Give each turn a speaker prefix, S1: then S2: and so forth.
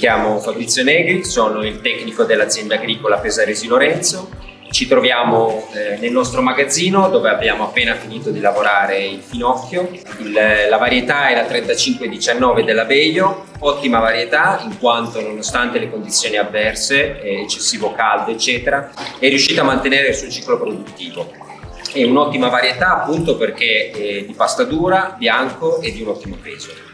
S1: chiamo Fabrizio Negri, sono il tecnico dell'azienda agricola Pesaresi Lorenzo. Ci troviamo nel nostro magazzino dove abbiamo appena finito di lavorare il finocchio. La varietà è la 3519 della Beio, ottima varietà in quanto nonostante le condizioni avverse, eccessivo caldo eccetera, è riuscita a mantenere il suo ciclo produttivo. È un'ottima varietà appunto perché è di pasta dura, bianco e di un ottimo peso.